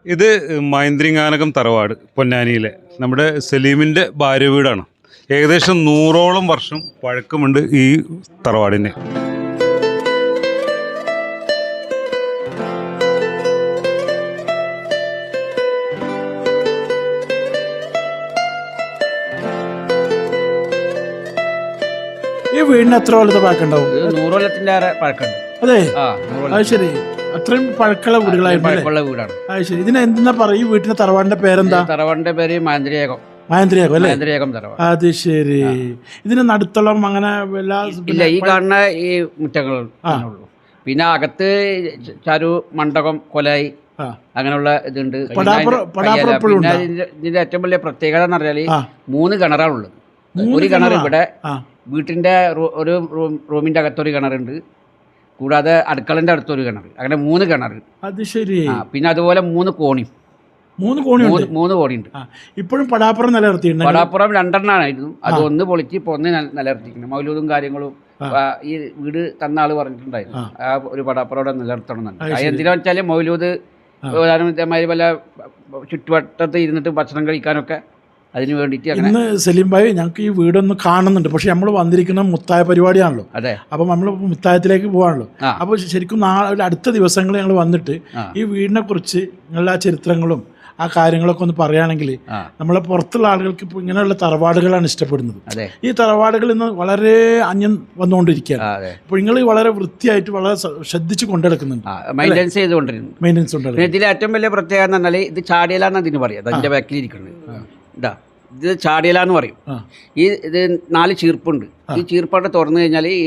ഇത് മൈന്ത്രിങ്ങാനകം തറവാട് പൊന്നാനിയിലെ നമ്മുടെ സലീമിൻ്റെ ഭാര്യ വീടാണ്. ഏകദേശം 100ഓളം വർഷം പഴക്കമുണ്ട് ഈ തറവാടിന്. ഈ വീടിന് എത്ര കൊല്ലത്തെ പഴക്കമുണ്ടാവും? 100 കൊല്ലത്തിന്റെ പഴക്കമുണ്ട്. അതെ, അത് ശരി. അത്രയും പഴക്കമുള്ള വീടുകളായിരുന്നു. വീടാണ്. അത് ശരി. ഇതിന് എന്തെന്നാ പറയുക? ഈ വീട്ടിന്റെ തറവാടിന്റെ പേരെന്താ? തറവാടിന്റെ പേര് മാന്ത്രികേകം. മാന്ത്രികേകം അല്ലേ? മാന്ത്രികേകം തറവാട്. അത് ശരി. ഇതിന് നടുത്തോളം അങ്ങനെ ഇല്ല, ഈ കാണുന്ന ഈ മുറ്റങ്ങൾ ഉള്ളൂ. പിന്നെ അകത്ത് ചരു, മണ്ഡപം, കൊലായി അങ്ങനെയുള്ള ഇതുണ്ട്. പിന്നെ ഇതിന്റെ ഏറ്റവും വലിയ പ്രത്യേകത എന്ന് പറഞ്ഞാല് 3 കിണറാണുള്ളത്. ഒരു കിണർ ഇവിടെ വീട്ടിന്റെ ഒരു റൂമിന്റെ അകത്തൊരു കിണറുണ്ട്, കൂടാതെ അടുക്കളന്റെ അടുത്തൊരു കിണർ, അങ്ങനെ 3 കിണർ. അത് ശരി. പിന്നെ അതുപോലെ 3 കോണി. 3 കോണിയുണ്ട്. ഇപ്പോഴും പടാപ്പുറം നിലനിർത്തിയിട്ടുണ്ട്. പടാപ്പുറം 2 അത് ഒന്ന് പൊളിച്ച് ഇപ്പൊ ഒന്ന് നിലനിർത്തിക്കുന്നു. മൗലൂദും കാര്യങ്ങളും ഈ വീട് തന്ന ആള് പറഞ്ഞിട്ടുണ്ടായിരുന്നു, ആ ഒരു പടാപ്പുറം അവിടെ നിലനിർത്തണമെന്നുണ്ട്. അത് എന്തിനാ വെച്ചാല് മൗലൂദ് ഇതേമാതിരി വല്ല ചുറ്റുവട്ടത്ത് ഇരുന്നിട്ട് ഭക്ഷണം കഴിക്കാനൊക്കെ അതിന് വേണ്ടിയിട്ട്. ഇന്ന് സലീം ഭായി ഞങ്ങൾക്ക് ഈ വീടൊന്ന് കാണുന്നുണ്ട്, പക്ഷെ നമ്മൾ വന്നിരിക്കുന്ന മുത്തായ പരിപാടിയാണല്ലോ. അതെ. അപ്പം നമ്മൾ മുത്തായത്തിലേക്ക് പോകാണല്ലോ. അപ്പോൾ ശരിക്കും അടുത്ത ദിവസങ്ങളിൽ ഞങ്ങൾ വന്നിട്ട് ഈ വീടിനെ കുറിച്ച് നിങ്ങളുടെ ആ ചരിത്രങ്ങളും ആ കാര്യങ്ങളൊക്കെ ഒന്ന് പറയുകയാണെങ്കിൽ നമ്മളെ പുറത്തുള്ള ആളുകൾക്ക് ഇപ്പോൾ ഇങ്ങനെയുള്ള തറവാടുകളാണ് ഇഷ്ടപ്പെടുന്നത്. ഈ തറവാടുകൾ ഇന്ന് വളരെ അന്യം വന്നുകൊണ്ടിരിക്കുകയാണ്. ഇപ്പോൾ നിങ്ങൾ വളരെ വൃത്തിയായിട്ട് വളരെ ശ്രദ്ധിച്ച് കൊണ്ടെടുക്കുന്നുണ്ട്, മെയിൻ്റെനൻസ് ചെയ്തുകൊണ്ടിരുന്നു. ഇതിൽ ഏറ്റവും വലിയ പ്രത്യേകത എന്ന് പറഞ്ഞാൽ ഇത് ചാടിയലാന്ന് അതിന് പറയാം. അതിൻ്റെ ബാക്കിലിരിക്കുന്നത് ഇത് ചാടിയലാന്ന് പറയും. ഇത് 4 ചീർപ്പുണ്ട്. ഈ ചീർപ്പാട്ട് തുറന്നു കഴിഞ്ഞാൽ ഈ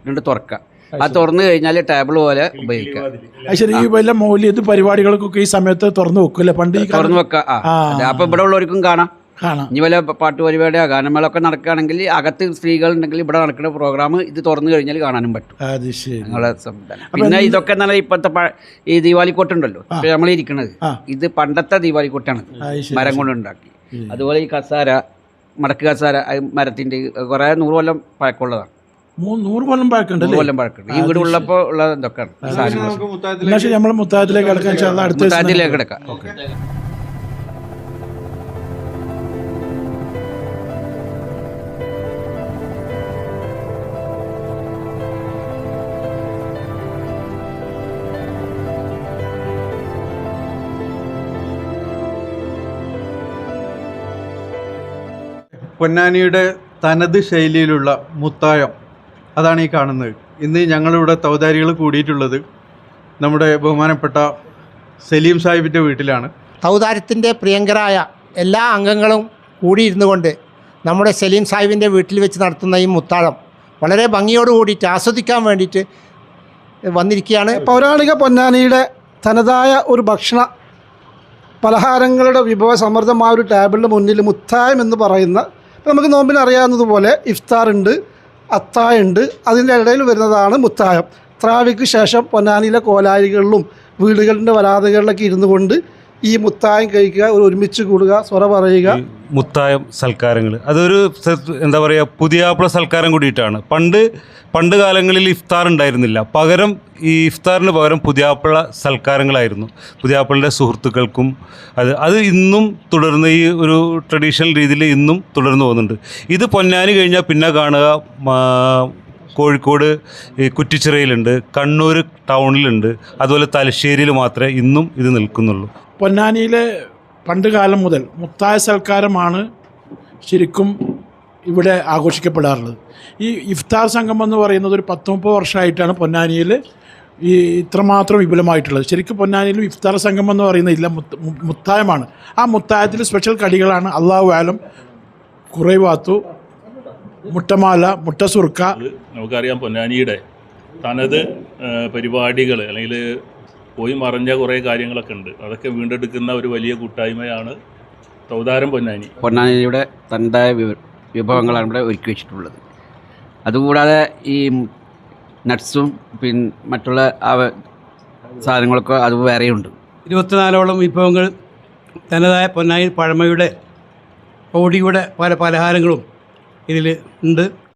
2 തുറക്കാം. അത് തുറന്നു കഴിഞ്ഞാൽ ടേബിൾ പോലെ ഉപയോഗിക്കാം. ശരി. ഈ വല്ല മൗലികത്ത് പരിപാടികൾക്കൊക്കെ ഈ സമയത്ത് തുറന്നു വെക്കില്ല, പണ്ട് തുറന്നു വെക്കാം. അപ്പൊ ഇവിടെ ഉള്ളവർക്കും കാണാം. ഇനി വല്ല പാട്ട് പരിപാടിയോ ഗാനമേളൊക്കെ നടക്കുകയാണെങ്കിൽ അകത്ത് സ്ത്രീകളുണ്ടെങ്കിൽ ഇവിടെ നടക്കുന്ന പ്രോഗ്രാം ഇത് തുറന്നു കഴിഞ്ഞാൽ കാണാനും പറ്റും. സംവിധാനം. പിന്നെ ഇതൊക്കെ നല്ല ഇപ്പോഴത്തെ ഈ ദീപാവലിക്കോട്ടുണ്ടല്ലോ നമ്മളിരിക്കണത്, ഇത് പണ്ടത്തെ ദീപാവലിക്കോട്ടാണ്, മരം കൊണ്ടുണ്ടാക്കി. അതുപോലെ ഈ കസാര, മടക്ക് കസാര, മരത്തിന്റെ കുറെ 100 കൊല്ലം പഴക്കമുള്ളതാണ്. 100 കൊല്ലം പഴക്കമുണ്ട്. 100 കൊല്ലം പഴക്കമുണ്ട്. ഈ വീട് ഉള്ളപ്പോ ഉള്ള എന്തൊക്കെയാണ്. നമ്മൾ മുത്തായത്തിലേക്ക് കിടക്കാം. പൊന്നാനിയുടെ തനത് ശൈലിയിലുള്ള മുത്തായം, അതാണ് ഈ കാണുന്നത്. ഇന്ന് ഞങ്ങളിവിടെ തൗദാരികൾ കൂടിയിട്ടുള്ളത് നമ്മുടെ ബഹുമാനപ്പെട്ട സലീം സാഹിബിൻ്റെ വീട്ടിലാണ്. തൗദാര്യത്തിൻ്റെ പ്രിയങ്കരായ എല്ലാ അംഗങ്ങളും കൂടിയിരുന്നു കൊണ്ട് നമ്മുടെ സലീം സാഹിബിൻ്റെ വീട്ടിൽ വെച്ച് നടത്തുന്ന ഈ മുത്താഴം വളരെ ഭംഗിയോട് കൂടിയിട്ട് ആസ്വദിക്കാൻ വേണ്ടിയിട്ട് വന്നിരിക്കുകയാണ്. പൗരാണിക പൊന്നാനിയുടെ തനതായ ഒരു ഭക്ഷണ പലഹാരങ്ങളുടെ വിഭവ സമൃദ്ധമായ ഒരു ടേബിളിന് മുന്നിൽ മുത്തായം എന്ന് പറയുന്ന, നമുക്ക് നോമ്പിന് അറിയാവുന്നതുപോലെ ഇഫ്താർ ഉണ്ട്, അത്തായുണ്ട്, അതിൻ്റെ ഇടയിൽ വരുന്നതാണ് മുത്തായം. ത്രാവിക്ക് ശേഷം പൊന്നാനിയിലെ കോലാരികളിലും വീടുകളുടെ വരാതകളിലൊക്കെ ഇരുന്നു കൊണ്ട് ഈ മുത്തായം കഴിക്കുക, ഒരുമിച്ച് കൂടുക, സ്വറ പറയുക. മുത്തായം സൽക്കാരങ്ങൾ അതൊരു എന്താ പറയുക, പുതിയാപ്പിള സൽക്കാരം കൂടിയിട്ടാണ്. പണ്ട് കാലങ്ങളിൽ ഇഫ്താർ ഉണ്ടായിരുന്നില്ല, പകരം ഈ ഇഫ്താറിന് പകരം പുതിയാപ്പിള സൽക്കാരങ്ങളായിരുന്നു. പുതിയാപ്പിളിൻ്റെ സുഹൃത്തുക്കൾക്കും അത് ഇന്നും തുടർന്ന് ഈ ഒരു ട്രഡീഷണൽ രീതിയിൽ ഇന്നും തുടർന്ന് പോകുന്നുണ്ട്. ഇത് പൊന്നാനി കഴിഞ്ഞാൽ പിന്നെ കാണുക കോഴിക്കോട് ഈ കുറ്റിച്ചിറയിലുണ്ട്, കണ്ണൂർ ടൗണിലുണ്ട്, അതുപോലെ തലശ്ശേരിയിൽ മാത്രമേ ഇന്നും ഇത് നിൽക്കുന്നുള്ളൂ. പൊന്നാനിയിലെ പണ്ട് കാലം മുതൽ മുത്തായ സൽക്കാരമാണ് ശരിക്കും ഇവിടെ ആഘോഷിക്കപ്പെടാറുള്ളത്. ഈ ഇഫ്താർ സംഗമം എന്ന് പറയുന്നത് ഒരു 10-30 വർഷമായിട്ടാണ് പൊന്നാനിയിൽ ഈ ഇത്രമാത്രം വിപുലമായിട്ടുള്ളത്. ശരിക്കും പൊന്നാനിയിലും ഇഫ്താർ സംഗമം എന്ന് പറയുന്നത് ഇല്ല, മുത്തായമാണ്. ആ മുത്തായത്തിൽ സ്പെഷ്യൽ കടികളാണ് അള്ളാഹു ആലം, കുറേവാത്തു, മുട്ടമാല, മുട്ടസുർക്ക. നമുക്കറിയാം പൊന്നാനിയുടെ തനത് പരിപാടികൾ അല്ലെങ്കിൽ പോയി മറഞ്ഞ കുറേ കാര്യങ്ങളൊക്കെ ഉണ്ട്. അതൊക്കെ വീണ്ടെടുക്കുന്ന ഒരു വലിയ കൂട്ടായ്മയാണ് തൗദാരം പൊന്നാനി. പൊന്നാനിയുടെ തനതായ വിഭവങ്ങളാണ് ഇവിടെ ഒരുക്കി വെച്ചിട്ടുള്ളത്. അതുകൂടാതെ ഈ നട്ട്സും പിന്നെ മറ്റുള്ള സാധനങ്ങളൊക്കെ അത് വേറെയുണ്ട്. 24ഓളം വിഭവങ്ങൾ തനതായ പൊന്നാനി പഴമയുടെ ഓടിയുടെ പല പലഹാരങ്ങളും ഇതിൽ ഉണ്ട്.